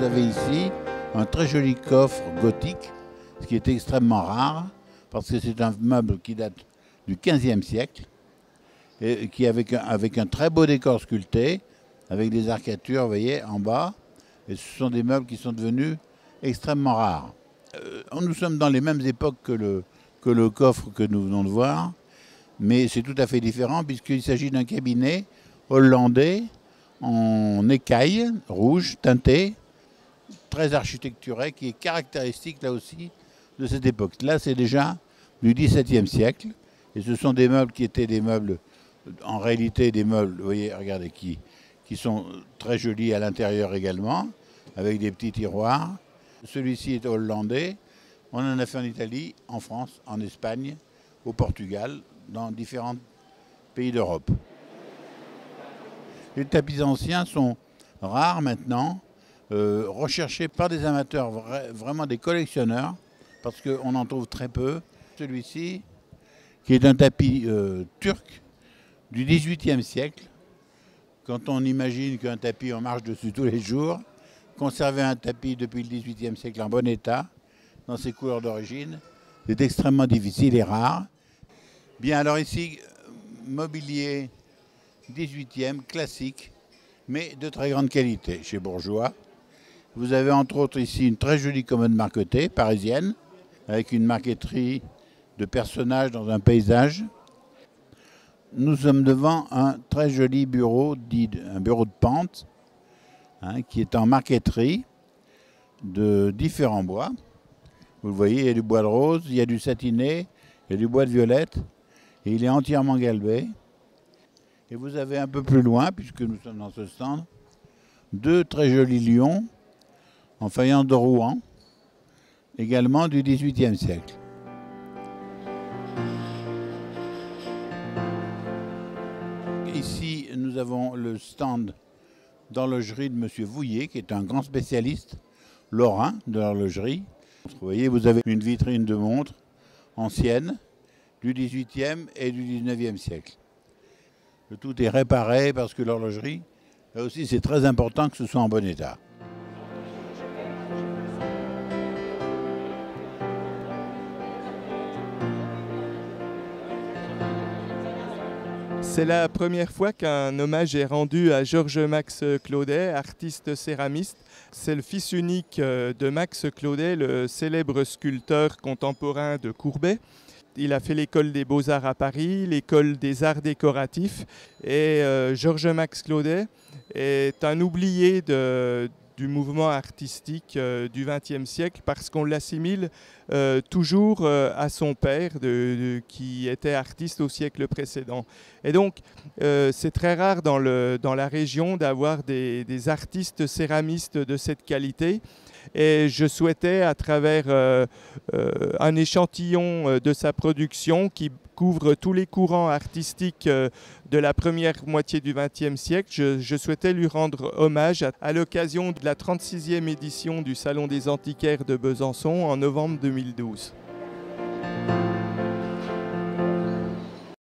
avez ici un très joli coffre gothique, ce qui est extrêmement rare, parce que c'est un meuble qui date du XVe siècle, et qui avec un très beau décor sculpté, avec des arcatures, vous voyez, en bas. Et ce sont des meubles qui sont devenus extrêmement rares. Nous sommes dans les mêmes époques que le coffre que nous venons de voir, mais c'est tout à fait différent puisqu'il s'agit d'un cabinet hollandais en écaille rouge teintée, très architecturé, qui est caractéristique là aussi de cette époque. Là, c'est déjà du XVIIe siècle, et ce sont des meubles qui étaient des meubles, en réalité des meubles, vous voyez, regardez, qui sont très jolis à l'intérieur également, avec des petits tiroirs. Celui-ci est hollandais. On en a fait en Italie, en France, en Espagne, au Portugal, dans différents pays d'Europe. Les tapis anciens sont rares maintenant, recherchés par des amateurs, vraiment des collectionneurs, parce qu'on en trouve très peu. Celui-ci, qui est un tapis turc du XVIIIe siècle. Quand on imagine qu'un tapis, on marche dessus tous les jours, conserver un tapis depuis le XVIIIe siècle en bon état, dans ses couleurs d'origine, c'est extrêmement difficile et rare. Bien, alors ici, mobilier 18e, classique, mais de très grande qualité, chez Bourgeois. Vous avez entre autres ici une très jolie commode marquetée, parisienne, avec une marqueterie de personnages dans un paysage. Nous sommes devant un très joli bureau, dit un bureau de pente, qui est en marqueterie de différents bois. Vous le voyez, il y a du bois de rose, il y a du satiné, il y a du bois de violette, et il est entièrement galbé. Et vous avez un peu plus loin, puisque nous sommes dans ce stand, deux très jolis lions en faïence de Rouen, également du XVIIIe siècle. Ici, nous avons le stand d'horlogerie de M. Vouillet, qui est un grand spécialiste lorrain de l'horlogerie. Vous voyez, vous avez une vitrine de montres anciennes du XVIIIe et du XIXe siècle. Le tout est réparé parce que l'horlogerie, là aussi, c'est très important que ce soit en bon état. C'est la première fois qu'un hommage est rendu à Georges-Max Claudet, artiste céramiste. C'est le fils unique de Max Claudet, le célèbre sculpteur contemporain de Courbet. Il a fait l'école des Beaux-Arts à Paris, l'école des Arts décoratifs. Et Georges-Max Claudet est un oublié du mouvement artistique du XXe siècle parce qu'on l'assimile toujours à son père qui était artiste au siècle précédent. Et donc c'est très rare dans la région d'avoir des artistes céramistes de cette qualité. Et je souhaitais, à travers un échantillon de sa production qui couvre tous les courants artistiques de la première moitié du XXe siècle, je souhaitais lui rendre hommage à l'occasion de la 36e édition du Salon des Antiquaires de Besançon en novembre 2012.